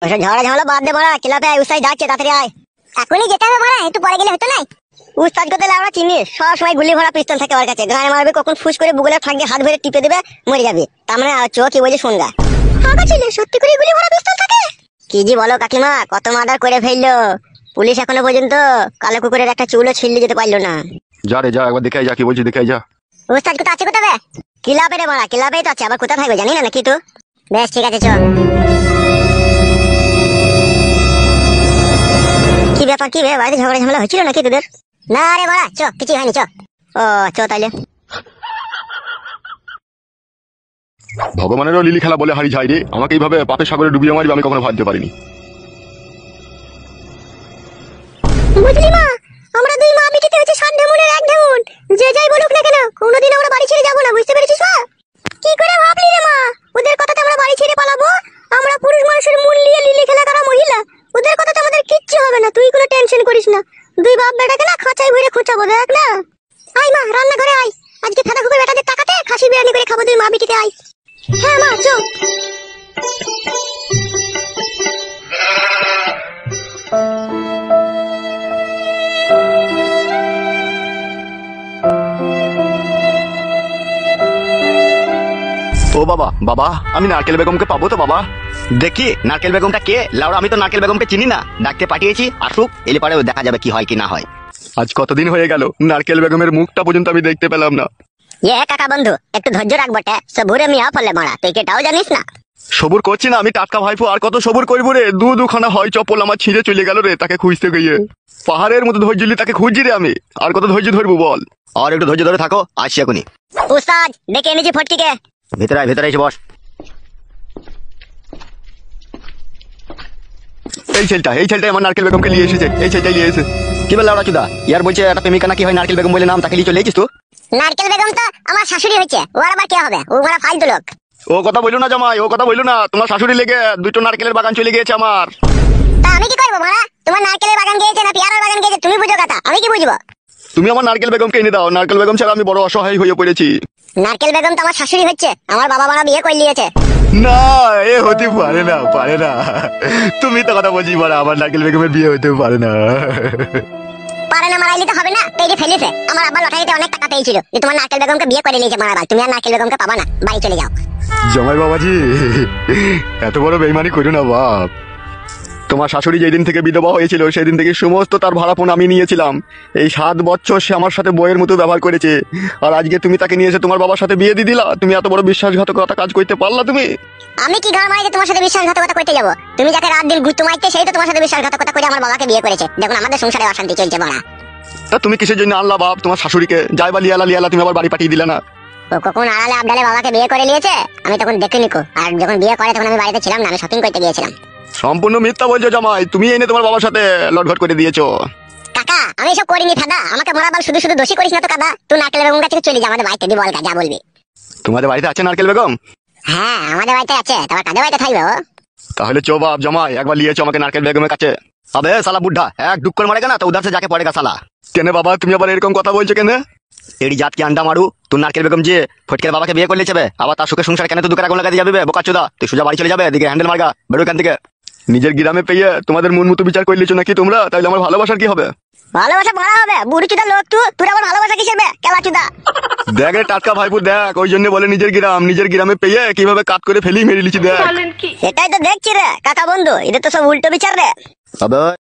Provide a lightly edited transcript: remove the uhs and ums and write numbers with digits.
ওসব ঝগড়া ঝামেলা বাদ দে মারা, ক্লাবে আয়, উস্তাদ ডাকছে, তাড়াতাড়ি আয়। এখনই যেতে হবে মারা, একটু পরে গেলে হতো না? উস্তাদ করতে আমরা চিনি, সব সময় গুলি ভরা পিস্তল থাকে ওর কাছে, গায়ে মারবে কখন ফুস করে বুগলে ফাঁক দিয়ে হাত ধরে টিপে দেবে, মরে যাবে। তার মানে চো কি বলছে শুন গা। ফাঁকা ছিল সত্যি করে গুলি ভরা পিস্তল থাকে? কি জি বলো কাকিমা, কত মার্ডার করে ফেললো পুলিশ, এখনো পর্যন্ত কালো কুকুরের একটা চুলও ছিঁড়লে যেতে পারলো না। যা রে যা, একবার দেখে যা, কি বলছি দেখে যা। উস্তাদ কোথা আছে, কোথাবে? ক্লাবে রে মারা, ক্লাবেই তো আছে, আবার কোথা থাকবে জানি না নাকি তো। বেশ ঠিক আছে, চল। কি ব্যাপার, কি রে বাড়িতে ঝগড়া ঝামেলা হচ্ছিল নাকি তোদের? না রে বাড়া, চ, কিছু হয়নি, চ। ও চ তাইলে। ভগবানেরও লিলি খেলা বলে হারি যাই রে, আমাকে এইভাবে পাপের সাগরে ডুবিয়ে মারবে আমি কখনো ভাবতে পারিনি। বুঝলি মা, আমরা দুই মা বিটিতে হচ্ছে 7 ঢেমুনের 1 ঢেমুন। যে যাই বলুক না কেন, কোনোদিন আমরা বাড়ি ছেড়ে যাবো না, বুঝতে পেরেছিস মা? কি করে ভাবলি রে মা, ওদের কথাতে আমরা বাড়ি ছেড়ে পালাবো? আমরা পুরুষ মানুষের মূল নিয়ে লিলি খেলা করা মহিলা, ওদের কথাতে আমাদের কিচ্ছু হবে না, তুই কোনো টেনশন করিস না। দুই বাপ বেটাকে না খাঁচায় ভরে খুঁচাবো, দেখ না। আয় মা, রান্নাঘরে আয়, আজকে ফেদা খুবে বেটাদের টাকাতে খাসি বিরিয়ানি করে খাবো দুই মা বিটিতে, আয়। হ্যাঁ মা, চল। ও বাবা, বাবা আমি নারকেল বেগমকে পাবো তো বাবা? দেখি নারকেল বেগমটা কে লাউড়া, আমি তো নারকেল বেগমকে চিনি না। ডাকতে পাঠিয়েছি, আসুক, এলে পরে দেখা যাবে কি হয় কি না হয়। আজ কতদিন হয়ে গেল নারকেল বেগমের মুখটা পর্যন্ত আমি দেখতে পেলাম না। কাকা বন্ধু, একটু ধৈর্য রাখ বটে, সবুরে মিয়া ফলে মারা, তুই কেটাও জানিস না। সবুর করছি না আমি, টাটকা ভাইপো, আর কত সবুর করবো রে? দুখানা হয় চপল আমার ছিঁড়ে চলে গেল রে, তাকে খুঁজতে গিয়ে পাহাড়ের মতো ধৈর্য তাকে খুঁজছি রে আমি, আর কত ধৈর্য ধরবো বল? আর একটু ধৈর্য ধরে থাকো, আসছি এখনই। উস্তাদ ডেকে এনেছি ফটকিকে। ভেতরে আয়, ভেতরে এসে বস। এই ছেলেটা আমার নারকেল বেগমকে নিয়ে এসেছে, এই ছেলেটাই নিয়ে এসেছে। কি বল লাউড়া চুদা, ইয়ার বলছে একটা প্রেমিকা নাকি হয় নারকেল বেগম বলে নাম, তাকে নিয়ে চলে এসেছিস তো? নারকেল বেগম তো আমার শাশুড়ি হচ্ছে, ও আবার কে হবে? ও মারা ফালতু লোক। ও কথা বললো না জামাই, ও কথা বললো না, তোমার শাশুড়ি লেগে দুটো নারকেলের বাগান চলে গিয়েছে আমার। তা আমি কি করবো মারা? তোমার নারকেলের বাগান গিয়েছে না পেয়ারার বাগান গিয়েছে, তুমি বুঝো কথা, আমি কি বুঝবো? তুমি আমার নারকেল বেগমকে এনে দাও, নারকেল বেগম ছাড়া আমি বড় অসহায় হয়ে পড়েছি। নারকেল বেগম তো আমার শাশুড়ি হচ্ছে, আমার বাবা মারা বিয়ে করে নিয়েছে। না, এ হতে পারে না, পারে না। তুমি তো কথা বলছি মারা, আমার নারকেল বেগমের বিয়ে হতে পারে না। পারে না মারাইলে তো হবে না, পেয়ে ফেলেছে। আমার আব্বা লটারিতে অনেক টাকা পেয়েছিল যে তোমার নারকেল বেগমকে বিয়ে করে নিয়েছে মারাবার, তুমি আর নারকেল বেগমকে পাবা না, বাড়ি চলে যাও। জামাই বাবাজি, এত বড় বেইমানি করো না বাপ। তোমার শাশুড়ি যেদিন থেকে বিধবা হয়েছিল সেদিন থেকে সমস্ত তার ভাড়াপণ আমি নিয়েছিলাম। এই 7 বছর সে আমার সাথে বইয়ের মতো ব্যবহার করেছে, আর আজকে তুমি তাকে নিয়ে এসে তোমার বাবার সাথে বিয়ে দিয়ে দিলা। তুমি এত বড় বিশ্বাসঘাতকতা কাজ করতে পারলা তুমি? আমি কি ঘর মারি যে তোমার সাথে বিশ্বাসঘাতকতা করতে যাবো? তুমি যাকে রাত দিন ঘুরতে মারতে, সেই তো তোমার সাথে বিশ্বাসঘাতকতা করে আমার বাবাকে বিয়ে করেছে। দেখুন আমাদের সংসারে অশান্তি চলছে বড়া। তা তুমি কিসের জন্য আনলা বাপ তোমার শাশুড়িকে? যাই বা লিয়ালা তুমি আবার বাড়ি পাঠিয়ে দিলে না? ও কখন আড়ালে আবডালে বাবাকে বিয়ে করে নিয়েছে, আমি তখন দেখিনি কো। আর যখন বিয়ে করে তখন আমি বাড়িতে ছিলাম না, আমি শপিং করতে গিয়েছিলাম। সম্পূর্ণ মিথ্যা বলছো জামাই, তুমি এনে তোমার বাবার সাথে লটঘট করে দিয়েছো। কাকা আমি এসব করিনি দাদা, আমাকে মারাবার শুধু শুধু দোষী করিস না তো কাদা। তুই নারকেল বেগম কাছে চলে যা, আমাদের বাড়িতে দি বল যা বলবি। তোমাদের বাড়িতে আছে নারকেল বেগম? হ্যাঁ আমাদের বাড়িতে আছে, তোমার কাদের বাড়িতে থাকবে ও? তাহলে চো বাপ জামাই, একবার লিয়েছো আমাকে নারকেল বেগমের কাছে। আবে সালা বুদ্ধা, এক ডুক করে মারেগা না তো উধার সে যাকে পড়েগা সালা। কেন বাবা তুমি আবার এরকম কথা বলছো কেন? এডি জাত কি আন্ডা মারু, তুই নারকেল বেগম যে ফটকের বাবাকে বিয়ে করে লিয়েছে, আবার তার সুখে সংসার কেন তুই দুকার আগুন লাগাতে যাবে? বোকা চোদা, তুই সোজা বাড়ি চলে যাবে, এদিকে হ্যান্ডেল মারগা, বেরো এখান থেকে। নিজের গ্রামে পেয়ে তোমাদের মন মতো বিচার করে লিয়েছো নাকি তোমরা? তাইলে আমার ভালোবাসার কি হবে? ভালোবাসা মারা হবে বুড়ি চুদা লোক, তুই আবার ভালোবাসা কিসের বে কেলা চুদা? দেখ রে টাটকা ভাইপু দেখ, ওই জন্য বলে নিজের গ্রামে পেয়ে কিভাবে কাট করে ফেলি মেরে লিছি দেখ। সেটাই তো দেখছি রে কাকা বন্ধু, এটা তো সব উল্টো বিচার রে। আবে